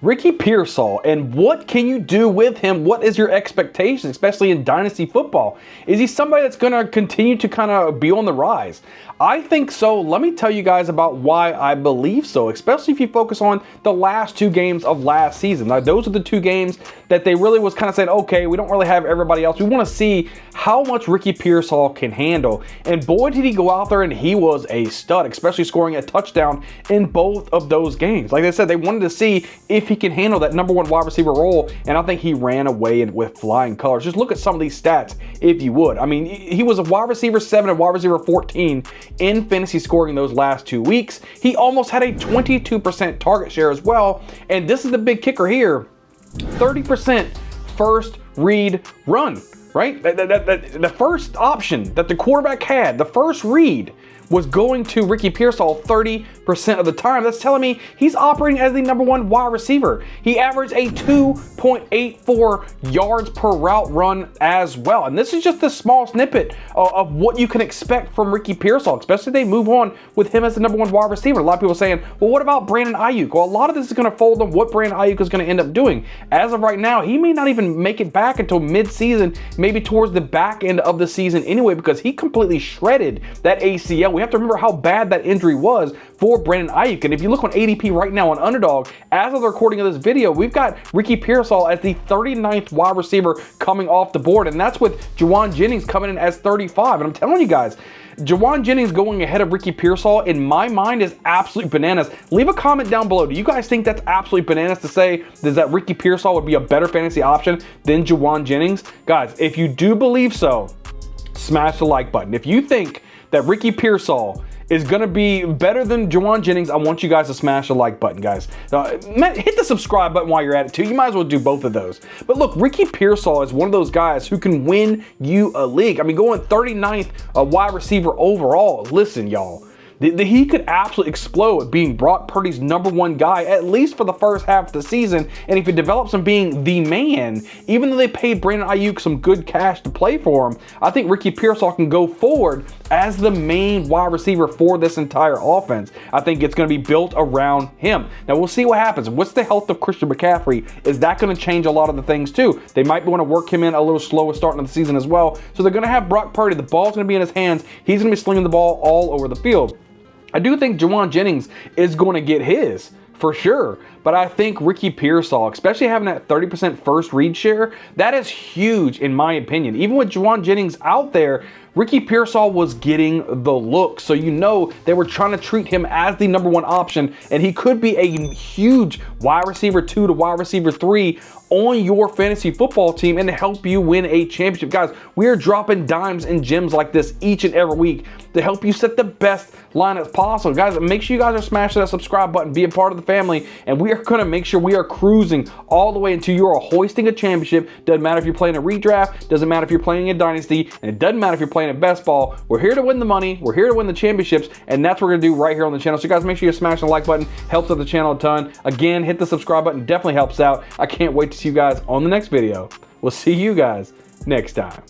Ricky Pearsall, and what can you do with him? What is your expectation, especially in Dynasty football? Is he somebody that's going to continue to kind of be on the rise? I think so. Let me tell you guys about why I believe so, especially if you focus on the last 2 games of last season. Now, those are the 2 games that they really was kind of saying, okay, we don't really have everybody else. We want to see how much Ricky Pearsall can handle. And boy, did he go out there and he was a stud, especially scoring a touchdown in both of those games. Like I said, they wanted to see if he can handle that #1 wide receiver role, and I think he ran away with flying colors. Just look at some of these stats, if you would. I mean, he was a wide receiver 7 and wide receiver 14 in fantasy scoring those last 2 weeks. He almost had a 22% target share as well, and this is the big kicker here, 30% first read run, right? The first option that the quarterback had, the first read, was going to Ricky Pearsall 30% of the time. That's telling me he's operating as the #1 wide receiver. He averaged a 2.84 yards per route run as well. And this is just a small snippet of what you can expect from Ricky Pearsall, especially if they move on with him as the #1 wide receiver. A lot of people saying, well, what about Brandon Ayuk? Well, a lot of this is going to fold on what Brandon Ayuk is going to end up doing. As of right now, he may not even make it back until mid-season, maybe towards the back end of the season anyway, because he completely shredded that ACL. We have to remember how bad that injury was for Brandon Ayuk. And if you look on ADP right now on Underdog, as of the recording of this video, we've got Ricky Pearsall as the 39th wide receiver coming off the board. And that's with Jauan Jennings coming in as 35. And I'm telling you guys, Jauan Jennings going ahead of Ricky Pearsall, in my mind, is absolute bananas. Leave a comment down below. Do you guys think that's absolutely bananas to say that Ricky Pearsall would be a better fantasy option than Jauan Jennings? Guys, if you do believe so, smash the like button. If you think that Ricky Pearsall is going to be better than Jauan Jennings, I want you guys to smash the like button, guys. Hit the subscribe button while you're at it, too. You might as well do both of those. But look, Ricky Pearsall is one of those guys who can win you a league. I mean, going 39th wide receiver overall. Listen, y'all. He could absolutely explode being Brock Purdy's #1 guy, at least for the first half of the season. And if he develops him being the man, even though they paid Brandon Ayuk some good cash to play for him, I think Ricky Pearsall can go forward as the main wide receiver for this entire offense. I think it's going to be built around him. Now, we'll see what happens. What's the health of Christian McCaffrey? Is that going to change a lot of the things, too? They might want to work him in a little slower starting of the season as well. So they're going to have Brock Purdy. The ball's going to be in his hands. He's going to be slinging the ball all over the field. I do think Jauan Jennings is going to get his, for sure. But I think Ricky Pearsall, especially having that 30% first read share, that is huge in my opinion. Even with Jauan Jennings out there, Ricky Pearsall was getting the look. So you know they were trying to treat him as the #1 option, and he could be a huge wide receiver 2 to wide receiver 3 on your fantasy football team and to help you win a championship. Guys, we are dropping dimes and gems like this each and every week to help you set the best lineups possible. Guys, make sure you guys are smashing that subscribe button, be a part of the family, and we are going to make sure we are cruising all the way until you are hoisting a championship. Doesn't matter if you're playing a redraft, doesn't matter if you're playing a dynasty, and it doesn't matter if you're playing a best ball. We're here to win the money, we're here to win the championships, and that's what we're going to do right here on the channel. So guys, make sure you smash the like button, helps out the channel a ton. Again, hit the subscribe button, definitely helps out. I can't wait to see you guys on the next video. We'll see you guys next time.